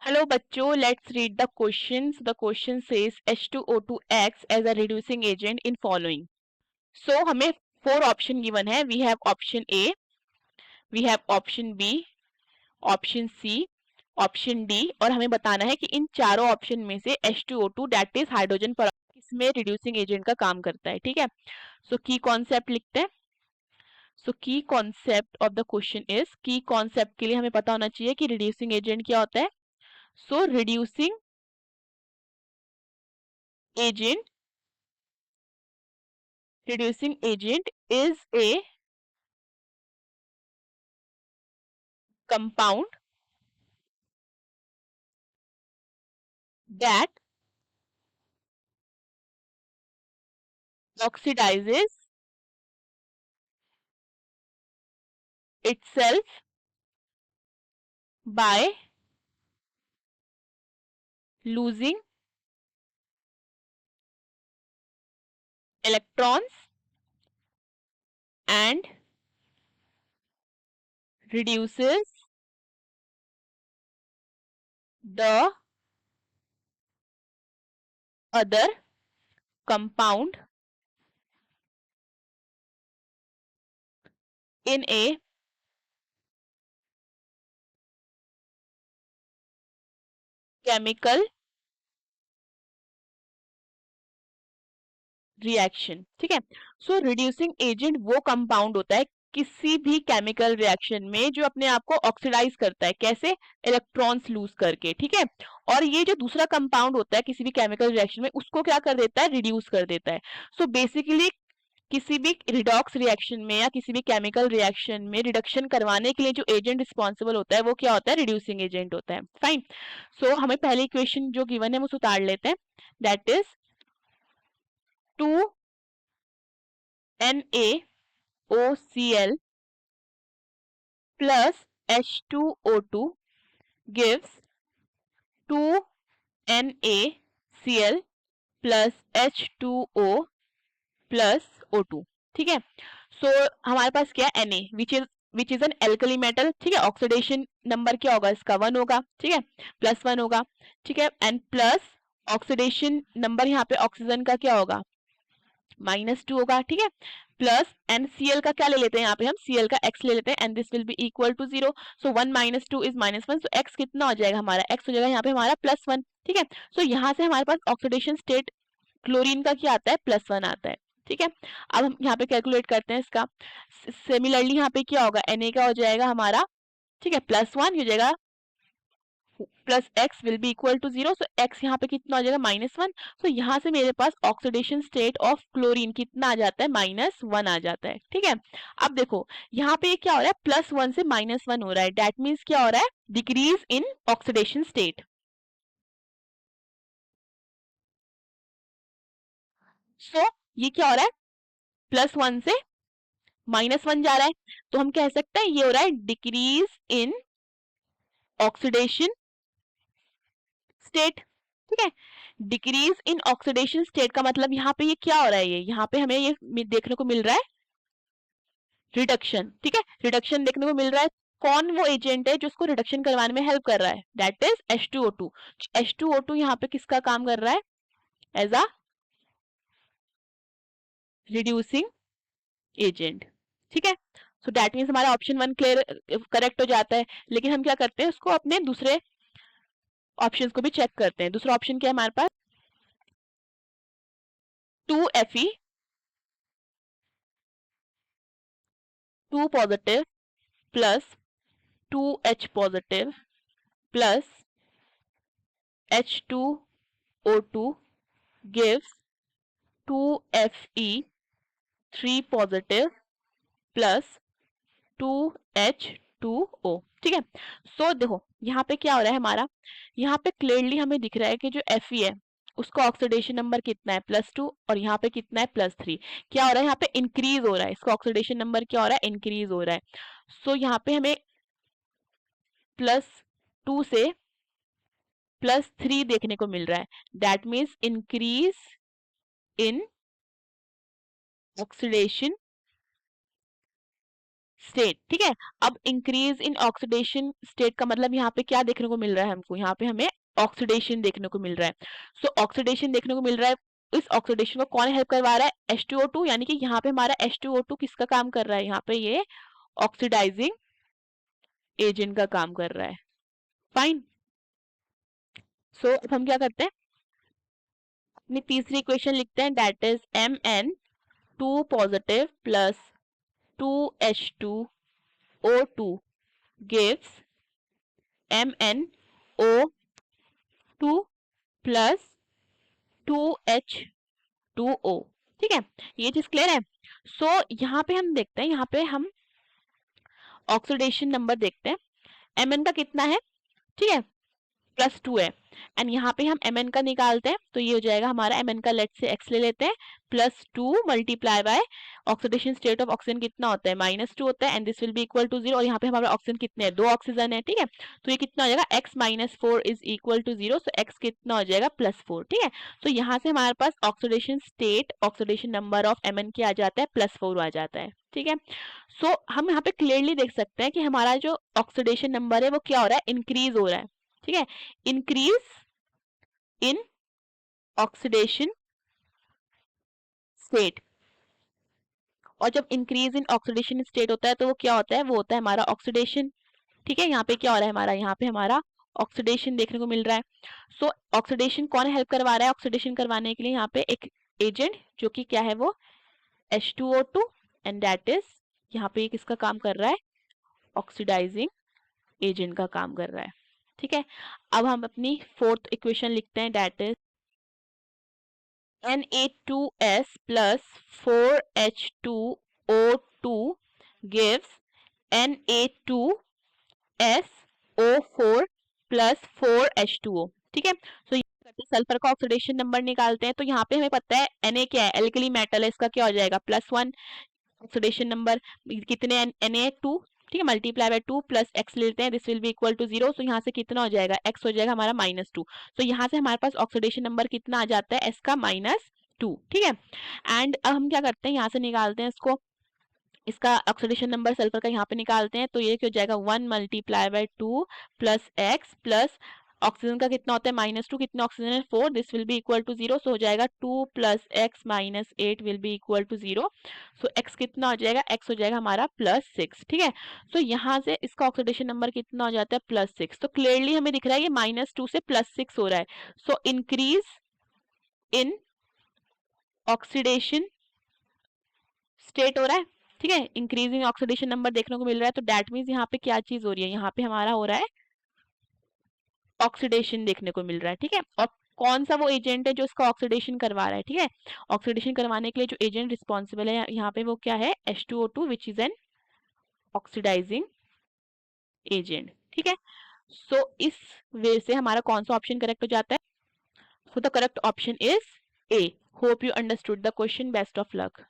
Hello बच्चों, let's read the questions. The question says H2O2 acts as a reducing agent in following. So हमें 4 option given है. We have option A, we have option B, option C, option D और हमें बताना है कि इन चारों option में से H2O2 दैट इज हाइड्रोजन पर किसमें रिड्यूसिंग एजेंट का काम करता है. ठीक है. सो की कॉन्सेप्ट लिखते हैं. सो की concept of the question is, की कॉन्सेप्ट के लिए हमें पता होना चाहिए कि रिड्यूसिंग एजेंट क्या होता है. सो reducing agent reducing agent is a compound that oxidizes itself by losing electrons and reduces the other compound in a chemical reaction. ठीक है. सो रिड्यूसिंग एजेंट वो कंपाउंड होता है किसी भी केमिकल रिएक्शन में जो अपने आप को ऑक्सीडाइज करता है. कैसे? इलेक्ट्रॉन्स लूज करके. ठीक है. और ये जो दूसरा कंपाउंड होता है किसी भी केमिकल रिएक्शन में, उसको क्या कर देता है? रिड्यूस कर देता है. सो बेसिकली किसी भी रिडॉक्स रिएक्शन में या किसी भी केमिकल रिएक्शन में रिडक्शन करवाने के लिए जो एजेंट रिस्पॉन्सिबल होता है वो क्या होता है? रिड्यूसिंग एजेंट होता है. फाइन. सो हमें पहली इक्वेशन जो गिवन है वो उतार लेते हैं. That is 2NaOCl plus H2O2 gives 2NaCl plus H2O plus O2. ठीक है. सो हमारे पास क्या है? Na which is N alkali metal. ठीक है. ऑक्सीडेशन नंबर क्या होगा इसका? 1 होगा. ठीक है. +1 होगा. ठीक है. एंड प्लस ऑक्सीडेशन नंबर यहाँ पे ऑक्सीजन का क्या होगा? -2 होगा. ठीक है. प्लस एंड Cl का क्या ले लेते हैं यहाँ पे? हम Cl का x ले लेते हैं and this will be equal to 0. So 1 - 2 is -1. So x कितना हो जाएगा हमारा? x हो जाएगा यहाँ पे हमारा +1. ठीक है. सो यहाँ से हमारे पास ऑक्सीडेशन स्टेट क्लोरीन का क्या आता है? +1 आता है. ठीक है. अब हम यहाँ पे कैलकुलेट करते हैं इसका. सिमिलरली यहाँ पे क्या होगा? Na का हो जाएगा हमारा. ठीक है. +1 हो जाएगा plus x will be equal to 0. So x यहाँ पे कितना हो जाएगा? -1. सो यहाँ से मेरे पास ऑक्सीडेशन स्टेट ऑफ क्लोरीन कितना आ जाता है? -1 आ जाता है. ठीक है. अब देखो यहाँ पे क्या हो रहा है? +1 से -1 हो रहा है. दैट मीन्स क्या हो रहा है? Decrease in oxidation state. So ये क्या हो रहा है? +1 से -1 जा रहा है. तो हम कह सकते हैं ये हो रहा है डिक्रीज इन ऑक्सीडेशन स्टेट. ठीक है. डिक्रीज इन ऑक्सीडेशन स्टेट का मतलब यहाँ पे ये क्या हो रहा है? ये यहाँ पे हमें ये देखने को मिल रहा है रिडक्शन. ठीक है. रिडक्शन देखने को मिल रहा है. कौन वो एजेंट है जो उसको रिडक्शन करवाने में हेल्प कर रहा है? That is H2O2. H2O2 यहाँ पे किसका काम कर रहा है? As a reducing agent. ठीक है. सो दैट मीन्स हमारा ऑप्शन 1 क्लियर करेक्ट हो जाता है. लेकिन हम क्या करते हैं? उसको अपने दूसरे ऑप्शंस को भी चेक करते हैं. दूसरा ऑप्शन क्या है हमारे पास? 2Fe 2 positive plus 2H positive plus H2O2 gives 2Fe 3 positive plus 2H2O. ठीक है. सो देखो यहाँ पे क्या हो रहा है हमारा? यहाँ पे क्लियरली हमें दिख रहा है कि जो Fe है उसका ऑक्सीडेशन नंबर कितना है? +2. और यहाँ पे कितना है? +3. क्या हो रहा है यहाँ पे? इंक्रीज हो रहा है. इसका ऑक्सीडेशन नंबर क्या हो रहा है? इंक्रीज हो रहा है. सो यहाँ पे हमें +2 से +3 देखने को मिल रहा है. That means increase in oxidation state, ठीक है। अब इंक्रीज इन ऑक्सीडेशन स्टेट का मतलब यहाँ पे क्या देखने को मिल रहा है हमको, यहाँ पे हमें ऑक्सीडेशन देखने को मिल रहा है। सो ऑक्सीडेशन देखने को मिल रहा है, इस ऑक्सीडेशन को कौन हेल्प करवा रहा है, H2O2, यानी कि यहाँ पे हमारा H2O2 किसका काम कर रहा है, यहाँ पे ये ऑक्सीडाइजिंग एजेंट का काम कर रहा है। फाइन। सो अब हम क्या करते हैं, अपनी तीसरी इक्वेशन लिखते हैं, that is Mn2 positive plus 2H2O2 gives MnO2 plus 2H2O, ठीक है। ये चीज क्लियर है। सो यहाँ पे हम देखते हैं, यहाँ पे हम ऑक्सीडेशन नंबर देखते हैं, Mn का कितना है, ठीक है, +2 है, एंड यहाँ पे हम Mn का निकालते हैं, तो ये हो जाएगा हमारा Mn का, लेट से x ले लेते हैं, +2 multiply by oxidation state of oxygen कितना होता है, -2 होता है, and this will be equal to 0, और यहाँ पे हमारे ऑक्सीजन कितने हैं, 2 ऑक्सीजन है, ठीक है। तो ये कितना हो जाएगा, x - 4 is equal to 0, so x कितना हो जाएगा, +4, ठीक है। तो यहाँ से हमारे पास oxidation state, oxidation number of Mn क्या आ जाता है, +4 आ जाता है, ठीक है। सो हम यहाँ पे क्लियरली देख सकते हैं कि हमारा जो ऑक्सीडेशन नंबर है वो क्या हो रहा है, इंक्रीज हो रहा है, ठीक है, इंक्रीज इन ऑक्सीडेशन स्टेट। और जब इंक्रीज इन ऑक्सीडेशन स्टेट होता है तो वो क्या होता है, वो होता है हमारा ऑक्सीडेशन, ठीक है। यहाँ पे क्या हो रहा है हमारा, यहाँ पे हमारा ऑक्सीडेशन देखने को मिल रहा है। सो ऑक्सीडेशन कौन हेल्प करवा रहा है, ऑक्सीडेशन करवाने के लिए यहाँ पे एक एजेंट जो कि क्या है वो H2O2, एंड दैट इज यहाँ पे किसका काम कर रहा है, ऑक्सीडाइजिंग एजेंट का काम कर रहा है, ठीक है। अब हम अपनी फोर्थ इक्वेशन लिखते हैं, that is Na2S plus 4H2O2 gives Na2SO4 plus 4H2O, ठीक है। तो ये करते हैं, सल्फर का ऑक्सीडेशन नंबर निकालते हैं, तो यहाँ पे हमें पता है Na क्या है, एल्कली मेटल है, इसका क्या हो जाएगा, +1 ऑक्सीडेशन नंबर, कितने Na2, ठीक है, मल्टीप्लाई बाय 2 प्लस x लेते हैं, this will be equal to 0, so यहाँ से कितना हो जाएगा, x हो जाएगा हमारा -2, तो यहाँ से हमारे पास ऑक्सीडेशन नंबर कितना आ जाता है, s का -2, ठीक है। एंड अब हम क्या करते हैं, यहाँ से निकालते हैं इसको, इसका ऑक्सीडेशन नंबर सल्फर का यहाँ पे निकालते हैं, तो ये क्या हो जाएगा, 1 multiply by 2 plus x plus oxygen का कितना होता है, -2, कितना ऑक्सीजन है, 4, this will be equal to 0, so हो जाएगा 2 plus x minus 8 will be equal to 0, so x कितना हो जाएगा, x हो जाएगा हमारा +6, ठीक है। सो यहाँ से इसका ऑक्सीडेशन नंबर कितना हो जाता है, +6, तो क्लियरली हमें दिख रहा है ये -2 से +6 हो रहा है। So increase in oxidation state हो रहा है, ठीक है, इंक्रीजिंग ऑक्सीडेशन नंबर देखने को मिल रहा है, तो दैट मीन्स यहाँ पे क्या चीज हो रही है, यहाँ पे हमारा हो रहा है ऑक्सीडेशन देखने को मिल रहा है, ठीक है। और कौन सा वो एजेंट है जो इसका ऑक्सीडेशन करवा रहा है, ठीक है, ऑक्सीडेशन करवाने के लिए जो एजेंट रिस्पॉन्सिबल है यहाँ पे वो क्या है, H2O2 which is an oxidising agent, ठीक है। सो इस वे से हमारा कौन सा ऑप्शन करेक्ट हो जाता है, so the correct option is A। Hope you understood the question, best of luck.